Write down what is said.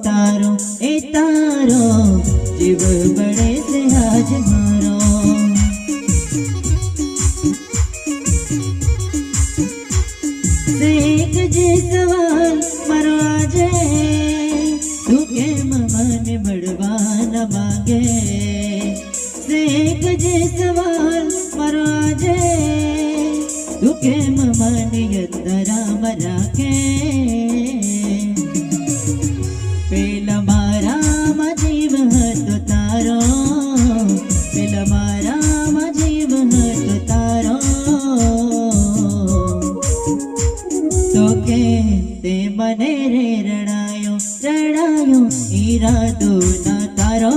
तारो ए तारो जीव बड़े से आज मारो। एक जे सवाल मारो आजे तू के मन बड़वा न मांगे। एक जे सवाल मारो आजे तू के मन यंदरा मरा के। पेला मारा मा जीव तो तारो पेला मारा मा जीव तो तारो। तो के ते मने रे रड़ायो रड़ायो इरादो ना तारो।